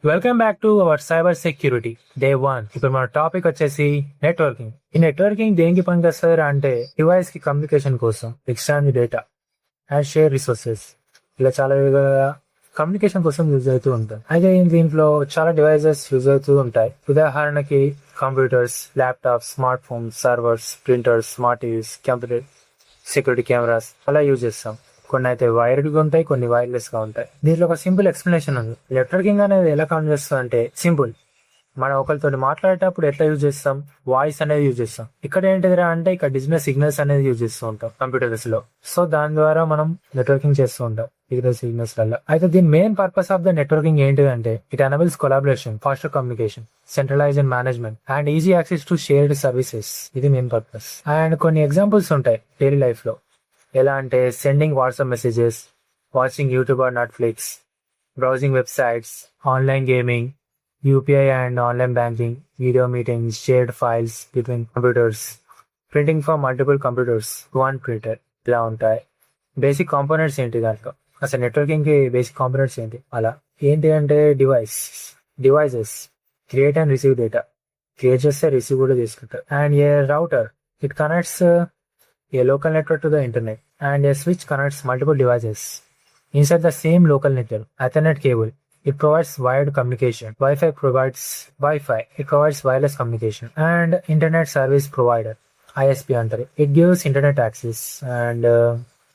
Welcome back to our cyber security day 1. ఇప్పుడు మన topic వచ్చేసి నెట్వర్కింగ్. ఈ నెట్వర్కింగ్ దేనికి పనిచేస్తారు అంటే డివైస్ కి కమ్యూనికేషన్ కోసం, exchange data and share resources, ఇలా చాలా విధాలుగా కమ్యూనికేషన్ కోసం యూజ్ అవుతూ ఉంటాయి. అయితే దీంట్లో చాలా డివైసెస్ యూజ్ అవుతూ ఉంటాయి. ఉదాహరణకి computers, laptops, smart phones, servers, printers, smart TVs, computer security cameras అలా యూజ్ చేస్తాం. కొన్ని అయితే వైర్డ్ గా ఉంటాయి, కొన్ని వైర్లెస్ గా ఉంటాయి. దీంట్లో ఒక సింపుల్ ఎక్స్ప్లెనేషన్ ఉంది. నెట్వర్కింగ్ అనేది ఎలా కౌంట్ చేస్తాం అంటే సింపుల్. మనం ఒకరితో మాట్లాడేటప్పుడు ఎట్లా యూజ్ చేస్తాం, వాయిస్ అనేది యూజ్ చేస్తాం. ఇక్కడ ఏంటిదిరా అంటే ఇక్కడ బిజినెస్ సిగ్నల్స్ అనేది యూజ్ చేస్తూ ఉంటాం కంప్యూటర్స్ లో. సో దాని ద్వారా మనం నెట్వర్కింగ్ చేస్తూ ఉంటాం బిజినెస్ సిగ్నల్స్ వల్ల. అయితే దీని main purpose of the networking ఏంటిదంటే it enables collaboration, faster communication, centralized management and easy access to shared services. ఇది మెయిన్ పర్పస్. అండ్ కొన్ని ఎగ్జాంపుల్స్ ఉంటాయి డైలీ లైఫ్ లో. ఎలా అంటే sending WhatsApp messages, watching YouTube or Netflix, browsing websites, online gaming, UPI and online banking, video meetings, shared files between computers, printing for multiple computers, one printer, ఇలా ఉంటాయి. Basic components ఏంటి దాంట్లో, అసలు networking కి basic components ఏంటి, అలా ఏంటి అంటే devices create and receive data, create చేస్తే రిసీవ్ కూడా చేసుకుంటారు. And A router, it connects a local network to the internet, and a switch connects multiple devices inside the same local network. Ethernet cable, it provides wired communication. Wi-Fi provides it provides wireless communication. And internet service provider, ISP అంటారు, it gives internet access. And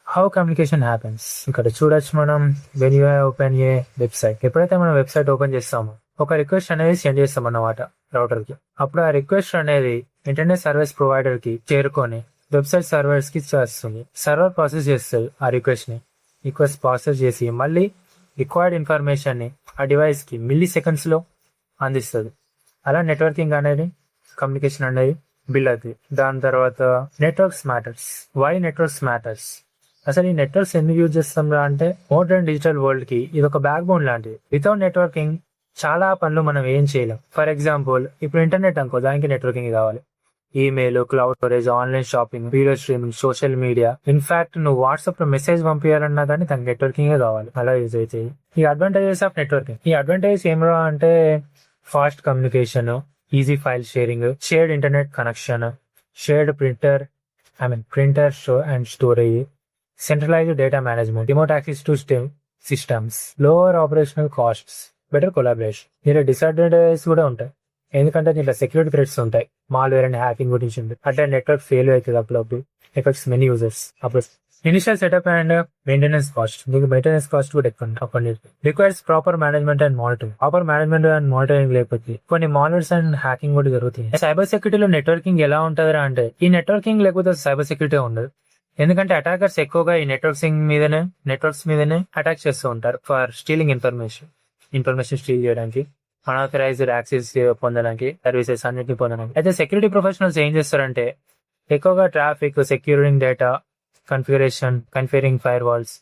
how communication happens, ఇక్కడ చూడొచ్చు మనం. when you open a website, ఎప్పుడైతే మనం website open చేస్తామో ఒక request అనేది send చేస్తాం అన్నమాట రౌటర్ కి. అప్పుడు ఆ రిక్వెస్ట్ అనేది ఇంటర్నెట్ సర్వీస్ ప్రొవైడర్ కి చేరుకొని వెబ్సైట్ సర్వర్స్ కి చేస్తుంది. సర్వర్ ప్రాసెస్ చేస్తుంది ఆ రిక్వెస్ట్ ప్రాసెస్ చేసి మళ్ళీ రిక్వైర్డ్ ఇన్ఫర్మేషన్ ని ఆ డివైస్ కి మిల్లీ సెకండ్స్ లో అందిస్తుంది. అలా నెట్వర్కింగ్ అనేది, కమ్యూనికేషన్ అనేది బిల్డ్ అవుతుంది. దాని తర్వాత networks matters. Why networks matters? అసలు ఈ నెట్వర్క్స్ ఎందుకు యూజ్ చేస్తాం అంటే మోడర్న్ డిజిటల్ వరల్డ్ కి ఇది ఒక బ్యాక్ బోన్ లాంటిది. వితౌట్ నెట్వర్కింగ్ చాలా పనులు మనం ఏం చేయలేం. ఫర్ ఎగ్జాంపుల్ ఇప్పుడు ఇంటర్నెట్ అనుకో, దానికి నెట్వర్కింగ్ కావాలి. Email, cloud storage, online shopping, video streaming, social media. In fact నువ్వు వాట్సాప్ లో మెసేజ్ పంపించాలన్నా కానీ దానికి నెట్వర్కింగ్ కావాలి. అలా యూజ్ అవుతాయి ఈ అడ్వాంటేజెస్ ఆఫ్ నెట్వర్కింగ్. ఈ అడ్వాంటేజెస్ ఏమరా అంటే fast communication, easy file sharing, shared internet connection, shared printer and storage, centralised data management, remote access to systems, lower operational costs, better collaboration. దీనిలో డిసడ్వాంటేజెస్ కూడా ఉంటాయి. ఎందుకంటే దీంట్లో సెక్యూరిటీ థ్రెట్స్ ఉంటాయి, malware and hacking గురించి ఉంటుంది. అంటే నెట్వర్క్ ఫెయిల్ అవుతుంది అప్పుడప్పుడు, ఎఫెక్ట్స్ మెనీ యూజర్స్. అప్పుడు initial setup and maintenance cost, దీనికి మెయింటెనెన్స్ కాస్ట్ కూడా ఎక్కువ. Requires proper management and monitoring లేకపోతే కొన్ని మాల్వేర్స్ అండ్ హ్యాకింగ్ కూడా జరుగుతుంది. సైబర్ సెక్యూరిటీలో నెట్వర్కింగ్ ఎలా ఉంటుంది అంటే ఈ నెట్వర్కింగ్ లేకపోతే సైబర్ సెక్యూరిటీ ఉండదు. ఎందుకంటే అటాకర్స్ ఎక్కువగా ఈ నెట్వర్క్స్ మీదనే అటాక్ చేస్తూ ఉంటారు ఫర్ స్టీలింగ్ ఇన్ఫర్మేషన్ స్టీల్ చేయడానికి, అన్ఆథరైజ్డ్ యాక్సెస్ పొందడానికి, సర్వీసెస్ అన్నిటిని పొందడానికి. అయితే సెక్యూరిటీ ప్రొఫెషనల్స్ ఏం చేస్తారంటే ఎక్కువగా traffic, securing data, configuring firewalls,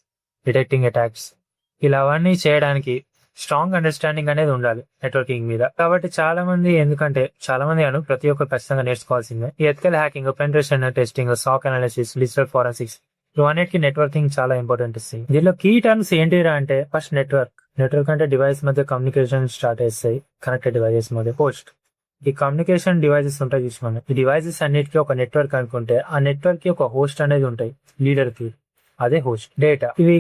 detecting attacks, ఇలా అవన్నీ చేయడానికి స్ట్రాంగ్ అండర్స్టాండింగ్ అనేది ఉండాలి నెట్వర్కింగ్ మీద. కాబట్టి చాలా మంది ప్రతి ఒక్కరు ఖచ్చితంగా నేర్చుకోవాల్సిందే. ఈ ఎథికల్ హ్యాకింగ్, పెనిట్రేషన్ టెస్టింగ్, సాక్ అనాలిసిస్, డిజిటల్ ఫోరెన్సిక్స్, ఇవన్నిటికీ నెట్వర్కింగ్ చాలా ఇంపార్టెంట్ ఇస్తుంది. దీనిలో కీ టర్మ్స్ ఏంటిరా అంటే ఫస్ట్ నెట్వర్క్ అంటే డివైస్ మధ్య కమ్యూనికేషన్ స్టార్ట్ చేస్తాయి, కనెక్టెడ్ డివైజెస్ మధ్య. హోస్ట్, ఈ కమ్యూనికేషన్ డివైజెస్ ఉంటాయి చూసుకోండి. ఈ డివైజెస్ అన్నిటికీ ఒక నెట్వర్క్ అనుకుంటే ఆ నెట్వర్క్ కి ఒక హోస్ట్ అనేది ఉంటాయి, లీడర్ కి, అదే హోస్ట్. డేటా, ఇవి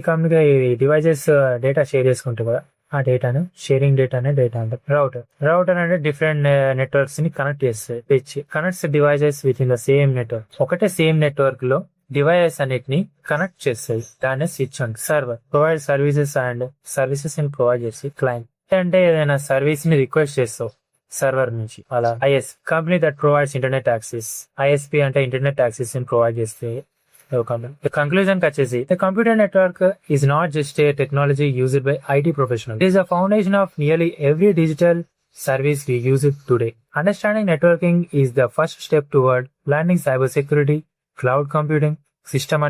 డివైజెస్ డేటా షేర్ చేసుకుంటాయి కదా, ఆ డేటాను షేరింగ్ డేటా అంటారు. రౌటర్ అంటే డిఫరెంట్ నెట్వర్క్స్ ని కనెక్ట్ చేస్తాయి, connects devices with in the same network. ఒకటే సేమ్ నెట్వర్క్ లో డివైజెస్ అన్నిటిని కనెక్ట్ చేస్తాయి, దాన్ని స్విచ్ అంటారు. సర్వర్ ప్రొవైడ్ సర్వీసెస్ ని ప్రొవైడ్ చేసి క్లయింట్ అంటే ఏదైనా సర్వీస్ ని రిక్వెస్ట్ చేస్తావు సర్వర్ నుంచి. అలా is, company that provides internet access. ISP అంటే ఇంటర్నెట్ యాక్సెస్ ని ప్రొవైడ్ చేస్తే కంక్లూజన్ వచ్చేసి the computer network is not just a technology used by IT professional. It is the foundation of nearly every digital service we use it today. Understanding networking is the first step toward learning cybersecurity, cloud computing, system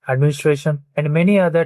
administration, and many other